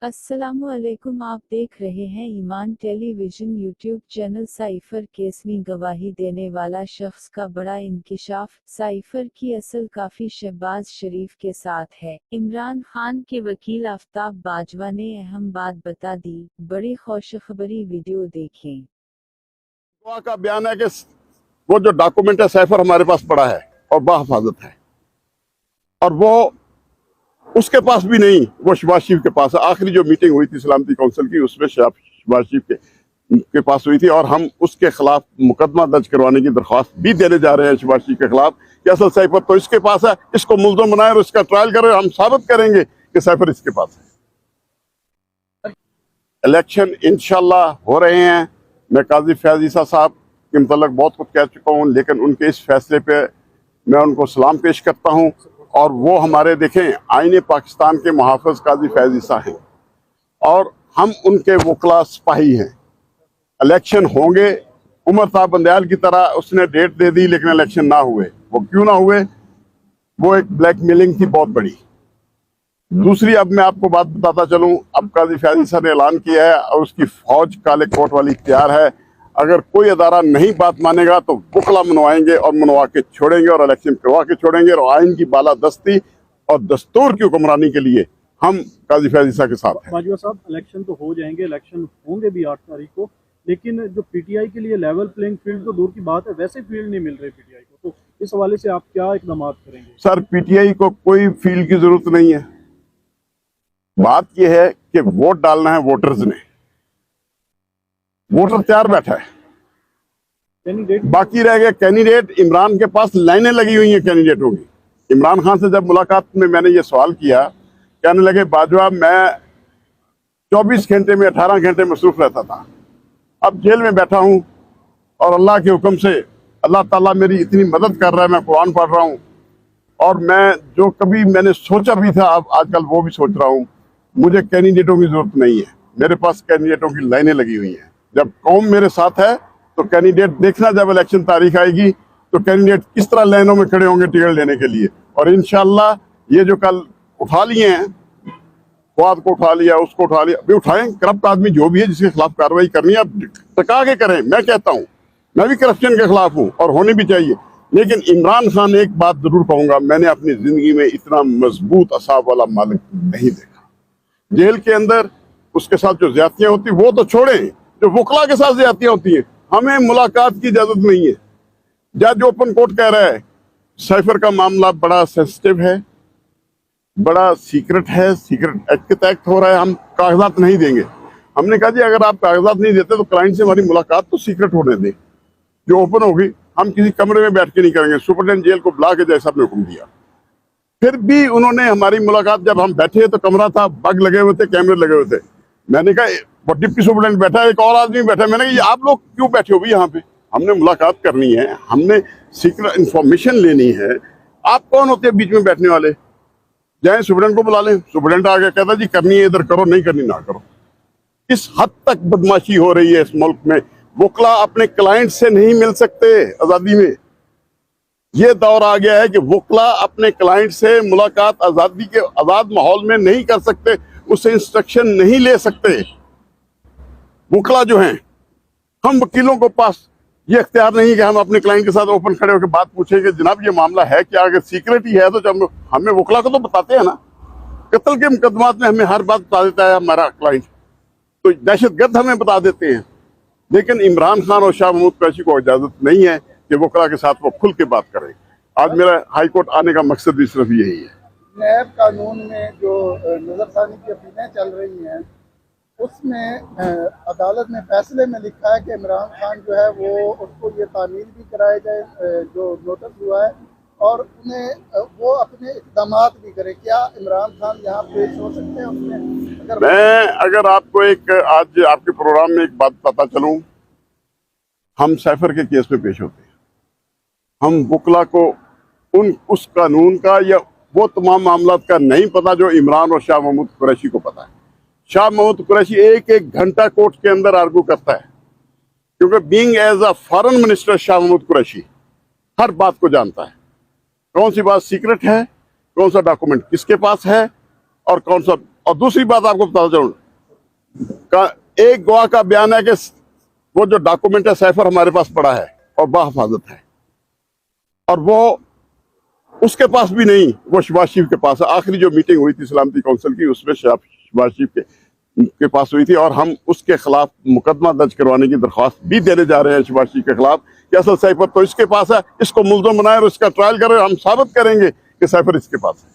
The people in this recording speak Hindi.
अस्सलामुअलैकुम। आप देख रहे हैं Imaan television YouTube channel. Cipher case में गवाही देने वाला शख्स का बड़ा इंकिशाफ। साइफर की असल काफी शहबाज शरीफ के साथ है। इमरान खान के वकील आफ्ताब बाजवा ने अहम बात बता दी। बड़ी खुशखबरी, वीडियो देखें। गवाह का बयान है कि वो जो डॉक्यूमेंट है साइफर हमारे पास पड़ा है और बाहिफाजत है, और वो उसके पास भी नहीं, वो शहबाज शरीफ के पास है। आखिरी जो मीटिंग हुई थी सलामती काउंसिल की, उसमें शहबाज शरीफ के पास हुई थी, और हम उसके खिलाफ मुकदमा दर्ज करवाने की दरख्वास्त भी देने जा रहे हैं शहबाज शरीफ के खिलाफ कि असल साइफर तो इसके पास है, इसको मुल्ज़िम बनाए और इसका ट्रायल करें। हम साबित करेंगे कि साइफर इसके पास है। इलेक्शन इंशाल्लाह हो रहे हैं। मैं काजी फैज ईसा साहब के मुतल्लिक़ बहुत कुछ कह चुका हूँ, लेकिन उनके इस फैसले पे मैं उनको सलाम पेश करता हूँ। और वो हमारे देखें आईने पाकिस्तान के मुहाफ़िज़ काजी फैज ईसा हैं, और हम उनके वकला सिपाही हैं। इलेक्शन होंगे। उमर साहब बंदयाल की तरह उसने डेट दे दी, लेकिन इलेक्शन ना हुए। वो क्यों ना हुए? वो एक ब्लैकमेलिंग थी बहुत बड़ी। दूसरी, अब मैं आपको बात बताता चलूं, अब काजी फैज ईसा ने ऐलान किया है और उसकी फौज काले कोट वाली तैयार है। अगर कोई अदारा नहीं बात मानेगा तो वकला मनवाएंगे और मनवा के छोड़ेंगे और इलेक्शन करवा के छोड़ेंगे। और आइन की बालादस्ती और दस्तूर की हुक्मरानी के लिए हम काजी फैज ईसा के साथ हैं। बाजवा साहब, इलेक्शन तो हो जाएंगे, इलेक्शन होंगे भी 8 तारीख को, लेकिन जो पीटीआई के लिए लेवल प्लेइंग फील्ड तो दूर की बात है, वैसे फील्ड नहीं मिल रही पीटीआई को, तो इस हवाले से आप क्या इकदाम करेंगे? सर, पीटीआई को कोई फील्ड की जरूरत नहीं है। बात यह है कि वोट डालना है वोटर्स ने। वोटर तैयार बैठा है, बाकी रह गए कैंडिडेट। इमरान के पास लाइनें लगी हुई हैं कैंडिडेटों की। इमरान खान से जब मुलाकात में मैंने ये सवाल किया, कहने लगे बाजवा मैं 24 घंटे में 18 घंटे मसरूफ रहता था, अब जेल में बैठा हूं और अल्लाह के हुक्म से अल्लाह ताला मेरी इतनी मदद कर रहा है, मैं कुरान पढ़ रहा हूं, और मैं जो कभी मैंने सोचा भी था अब आजकल वो भी सोच रहा हूं। मुझे कैंडिडेटों की जरूरत नहीं है, मेरे पास कैंडिडेटों की लाइनें लगी हुई हैं। जब कौम मेरे साथ है तो कैंडिडेट देखना, जब इलेक्शन तारीख आएगी तो कैंडिडेट किस तरह लाइनों में खड़े होंगे टिकट लेने के लिए। और इंशाल्लाह ये जो कल उठा लिए हैं, फवाद को उठा लिया, उसको उठा लिया, अभी उठाएं। करप्ट आदमी जो भी है जिसके खिलाफ कार्रवाई करनी है अब टका के करें। मैं कहता हूँ, मैं भी करप्शन के खिलाफ हूँ और होनी भी चाहिए, लेकिन इमरान खान, एक बात जरूर कहूंगा, मैंने अपनी जिंदगी में इतना मजबूत असाब वाला मालिक नहीं देखा। जेल के अंदर उसके साथ जो ज्यादतियां होती वो तो छोड़ें, जो वकला के साथ ज्यादतियां होती हैं, हमें मुलाकात की इजाजत नहीं है। जज ओपन कोर्ट कह रहा है साइफर का मामला बड़ा सेंसिटिव है, बड़ा सीक्रेट है, सीक्रेट एक्ट के तहत हो रहा है, हम कागजात नहीं देंगे। हमने कहा जी अगर आप कागजात नहीं देते तो क्लाइंट से हमारी मुलाकात तो सीक्रेट होने दें, जो ओपन होगी हम किसी कमरे में बैठ के नहीं करेंगे। सुपरटेंडेंट जेल को बुला के जैसा आपने हुक्म दिया। फिर भी उन्होंने हमारी मुलाकात, जब हम बैठे तो कमरा था, बग लगे हुए थे, कैमरे लगे हुए थे। मैंने कहा डिप्टी सुपरटेंडेंट बैठा है, एक और आदमी बैठा है। मैंने कहा आप लोग क्यों बैठे हो भी यहाँ पे? हमने मुलाकात करनी है, हमने सीक्रेट इंफॉर्मेशन लेनी है, आप कौन होते हैं बीच में बैठने वाले? जाए सुपरटेंडेंट को बुला लें। सुपरटेंडेंट आ गया, कहता जी करनी है इधर करो, नहीं करनी ना करो। इस हद तक बदमाशी हो रही है इस मुल्क में। वकला अपने क्लाइंट से नहीं मिल सकते आजादी में। ये दौर आ गया है कि वकला अपने क्लाइंट से मुलाकात आजादी के आजाद माहौल में नहीं कर सकते, उससे इंस्ट्रक्शन नहीं ले सकते। वकला जो हैं, हम वकीलों को पास ये इख्तियार नहीं है कि हम अपने क्लाइंट के साथ ओपन खड़े होकर बात पूछें कि जनाब ये मामला है क्या। अगर सीक्रेट ही है तो जब हमें वकला को तो बताते हैं ना। कत्ल के मुकदमात में हमें हर बात बता देता है हमारा क्लाइंट, तो दहशतगर्द हमें बता देते हैं। लेकिन इमरान खान और शाह महमूद कुरैशी को इजाजत नहीं है कि वकला के साथ वो खुल के बात करें। आज मेरा हाई कोर्ट आने का मकसद भी सिर्फ यही है। नैब कानून में जो नजरसानी की अपीलें चल रही हैं, उसमें अदालत ने फैसले में लिखा है कि इमरान खान जो है वो उसको ये तामील भी कराया जाए जो नोटिस हुआ है, और उन्हें वो अपने इक़दाम भी करे। क्या इमरान खान यहाँ पेश हो सकते हैं उसमें? अगर आपको एक आज आपके प्रोग्राम में एक बात बताता चलूं, हम साइफर के केस में पेश होते हैं। हम वकला को उस कानून का या वो तमाम मामला का नहीं पता जो इमरान और शाह महमूद कुरैशी को पता है। शाह महमूद कुरैशी एक एक घंटा कोर्ट के अंदर आर्गू करता है, क्योंकि being as a foreign minister Shah Mahmood Qureshi हर बात को जानता है। कौन सी बात सीक्रेट है, कौन सा डॉक्यूमेंट किसके पास है, और कौन सा और दूसरी बात आपको बताना चाहूँ, एक गवाह का बयान है कि वो जो डॉक्यूमेंट है साइफर हमारे पास पड़ा है और बाहिफाजत है, और वो उसके पास भी नहीं, वो शहबाज शरीफ के पास है। आखिरी जो मीटिंग हुई थी सलामती काउंसिल की, उसमें शहबाज शरीफ के पास हुई थी, और हम उसके खिलाफ मुकदमा दर्ज करवाने की दरख्वास्त भी देने जा रहे हैं शहबाज शरीफ के खिलाफ कि असल साइफर तो इसके पास है, इसको मुल्ज़िम बनाए और इसका ट्रायल करें। हम साबित करेंगे कि साइफर इसके पास है।